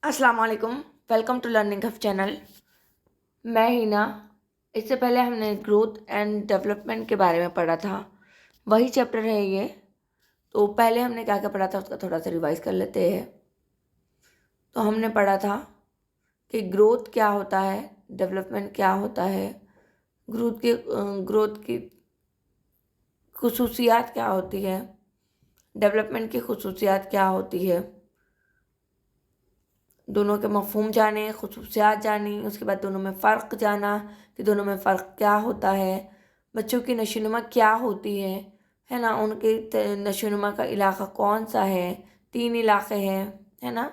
अस्सलाम वालेकुम। Welcome to learning hub channel. मैं हिना। इससे पहले हमने ग्रोथ एंड डेवलपमेंट के बारे में पढ़ा था, वही चैप्टर है ये। तो पहले हमने क्या क्या पढ़ा था उसका थोड़ा सा रिवाइज कर लेते हैं। तो हमने पढ़ा था कि ग्रोथ क्या होता है, डेवलपमेंट क्या होता है, ग्रोथ की खुसूसियात क्या होती है, डेवलपमेंट की खुसूसियात क्या होती है, दोनों के मफ़हूम जाने, खुसूसियात जानी, उसके बाद दोनों में फ़र्क जाना कि दोनों में फ़र्क क्या होता है, बच्चों की नशोनुमा क्या होती है ना, उनके नशोनुमा का इलाक़ा कौन सा है, 3 इलाक़े हैं, है ना।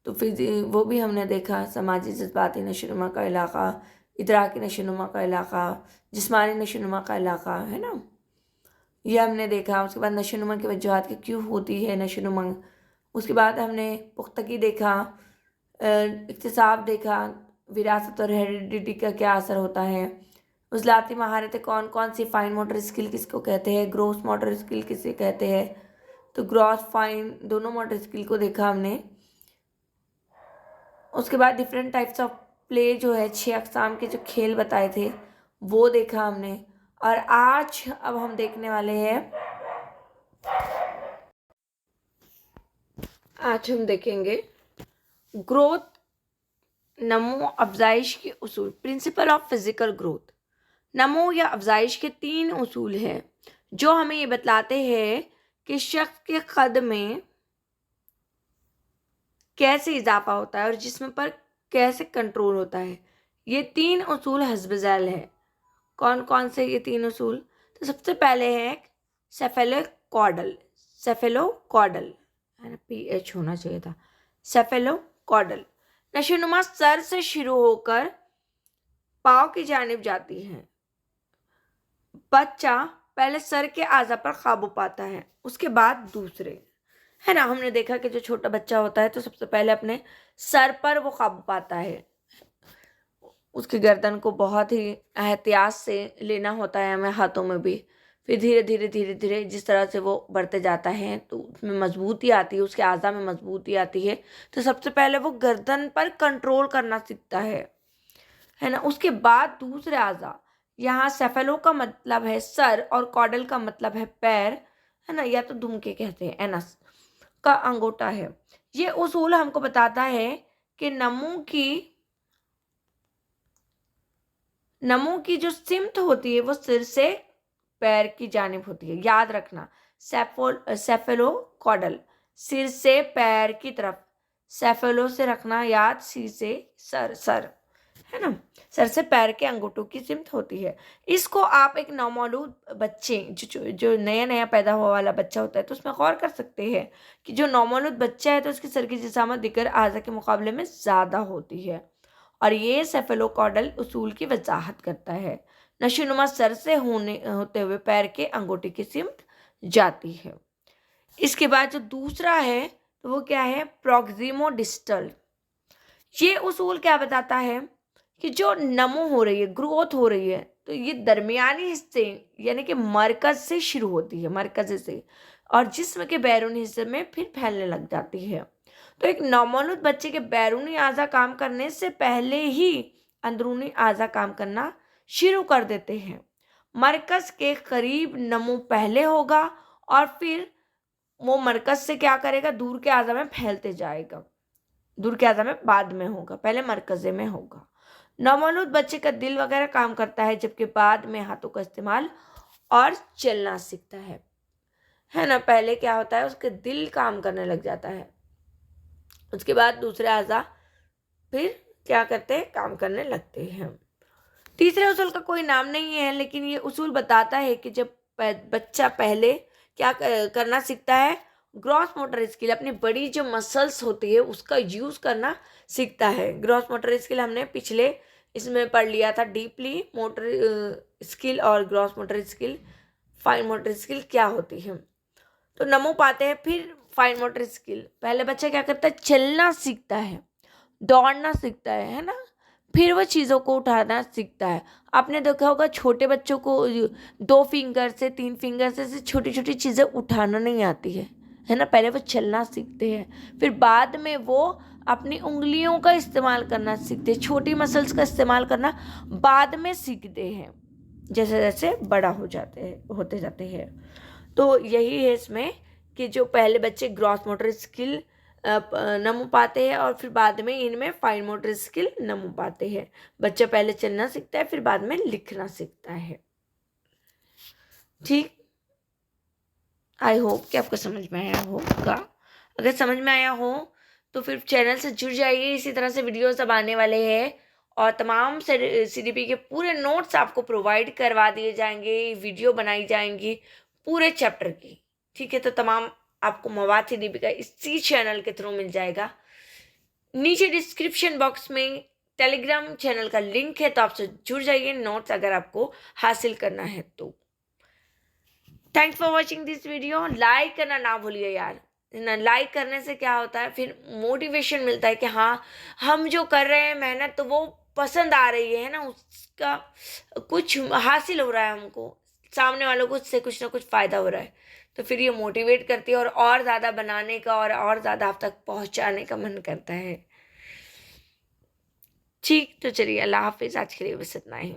तो फिर वो भी हमने देखा, समाजी जज्बाती नशोनुमा का इलाक़ा, इदराकी नशोनुमा का इलाक़ा, जिस्मानी नशोनुमा का इलाक़ा, है ना, ये हमने देखा। उसके बाद नशोनुमा की वजूहात की क्यों होती है नशोनुमा। उसके बाद हमने पुख्तगी देखा, इक्तिसाब देखा, विरासत और हेरिडिटी का क्या असर होता है, उज़लाती महारतें कौन कौन सी, फाइन मोटर स्किल किसको कहते हैं, ग्रोस मोटर स्किल किसे कहते हैं। तो ग्रॉस फाइन दोनों मोटर स्किल को देखा हमने। उसके बाद डिफरेंट टाइप्स ऑफ प्ले जो है, 6 अक़साम के जो खेल बताए थे वो देखा हमने। और आज अब हम देखने वाले हैं, आज हम देखेंगे ग्रोथ, नमो अफजाइश के उसूल, प्रिंसिपल ऑफ फिजिकल ग्रोथ। नमो या अफजाइश के 3 उसूल हैं जो हमें ये बतलाते हैं कि शख्स के कद में कैसे इजाफा होता है और जिस्म पर कैसे कंट्रोल होता है। ये 3 उसूल हस्ब ज़ैल है। कौन कौन से ये 3 उसूल? तो सबसे पहले है सेफेलोकॉडल, सेफेलोकॉडल है ना, PH होना चाहिए था, सेफेलोकॉडल। नशोनुमा सर से शुरू होकर पाँव की जानिब जाती है। बच्चा पहले सर के आज़ा पर काबू पाता है, उसके बाद दूसरे, है ना। हमने देखा कि जो छोटा बच्चा होता है तो सबसे पहले अपने सर पर वो काबू पाता है, उसकी गर्दन को बहुत ही एहतियात से लेना होता है हमें, हाथों में भी। फिर धीरे धीरे धीरे धीरे जिस तरह से वो बढ़ते जाता है तो उसमें मजबूती आती है, उसके आज़ा में मजबूती आती है। तो सबसे पहले वो गर्दन पर कंट्रोल करना सीखता है ना। उसके बाद दूसरे आज़ा, यहाँ सेफेलो का मतलब है सर और कॉडल का मतलब है पैर, है ना, या तो दुमके कहते हैं, एनस का अंगूठा है। ये उसूल हमको बताता है कि नमो की जो सिमत होती है वो सिर से पैर की जानिब होती है। याद रखना, सेफेलोकॉडल सिर से पैर की तरफ, सेफेलो से रखना याद, सिर से सर, है ना, सर से पैर के अंगूठों की सिमत होती है। इसको आप एक नौमौलूद बच्चे जो नया नया पैदा हुआ वाला बच्चा होता है तो उसमें गौर कर सकते हैं कि जो नौमौलूद बच्चा है तो उसकी सर की जिसामत दिगर आज़ा के मुकाबले में ज़्यादा होती है, और ये सेफेलोकॉडल उसूल की वजाहत करता है। नशोनुमा सर से होते हुए पैर के अंगूठे की सिमत जाती है। इसके बाद जो दूसरा है तो वो क्या है, प्रॉक्सिमो डिस्टल। ये उसूल क्या बताता है कि जो नमो हो रही है, ग्रोथ हो रही है, तो ये दरमियानी हिस्से यानी कि मरकज से शुरू होती है, मरकज से, और जिस्म के बैरूनी हिस्से में फिर फैलने लग जाती है। तो एक नौमौलूद बच्चे के बैरूनी आज़ा काम करने से पहले ही अंदरूनी आज़ा काम करना शुरू कर देते हैं। मरकज के करीब नमो पहले होगा और फिर वो मरकज से क्या करेगा, दूर के आज़ा में फैलते जाएगा। दूर के आज़ा में बाद में होगा, पहले मरकज़े में होगा। नवमौलूद बच्चे का दिल वगैरह काम करता है, जबकि बाद में हाथों का इस्तेमाल और चलना सीखता है ना। पहले क्या होता है, उसके दिल काम करने लग जाता है, उसके बाद दूसरे आज़ा फिर क्या करते हैं, काम करने लगते हैं। तीसरे उसूल का कोई नाम नहीं है, लेकिन ये उसूल बताता है कि जब बच्चा पहले क्या करना सीखता है, ग्रॉस मोटर स्किल, अपनी बड़ी जो मसल्स होती है उसका यूज़ करना सीखता है। ग्रॉस मोटर स्किल हमने पिछले इसमें पढ़ लिया था, डीपली मोटर स्किल और gross motor skill, fine motor skill क्या होती है। तो नमो पाते हैं, फिर फाइन मोटर स्किल, पहले बच्चा क्या करता है, चलना सीखता है, दौड़ना सीखता है ना, फिर वो चीज़ों को उठाना सीखता है। आपने देखा होगा छोटे बच्चों को 2 फिंगर से 3 फिंगर से छोटी छोटी चीज़ें उठाना नहीं आती है है ना। पहले वो चलना सीखते हैं, फिर बाद में वो अपनी उंगलियों का इस्तेमाल करना सीखते हैं, छोटी मसल्स का इस्तेमाल करना बाद में सीखते हैं जैसे जैसे बड़ा होते जाते हैं। तो यही है इसमें कि जो पहले बच्चे ग्रॉस मोटर स्किल नमो पाते हैं और फिर बाद में इनमें फाइन मोटर स्किल नमो पाते हैं। बच्चा पहले चलना सीखता है, फिर बाद में लिखना सीखता है। ठीक, आई होप कि आपको समझ में आया होगा। अगर समझ में आया हो तो फिर चैनल से जुड़ जाइए, इसी तरह से वीडियोस अब आने वाले हैं और तमाम CDP के पूरे नोट्स आपको प्रोवाइड करवा दिए जाएंगे, वीडियो बनाई जाएंगी पूरे चैप्टर की। ठीक है, तो तमाम आपको मवाद CDP का इसी चैनल के थ्रू मिल जाएगा। नीचे डिस्क्रिप्शन बॉक्स में टेलीग्राम चैनल का लिंक है, तो आपसे जुड़ जाइए नोट्स अगर आपको हासिल करना है तो। Thanks for watching this video. Like करना ना भूलिए यार, ना लाइक करने से क्या होता है, फिर मोटिवेशन मिलता है कि हाँ हम जो कर रहे हैं मेहनत तो वो पसंद आ रही है ना, उसका कुछ हासिल हो रहा है, हमको सामने वालों को उससे कुछ ना कुछ फ़ायदा हो रहा है, तो फिर ये मोटिवेट करती है और ज़्यादा बनाने का और ज़्यादा आप तक पहुँचाने का मन करता है। ठीक, तो चलिए अल्लाह हाफिज़, आज के लिए बस इतना ही।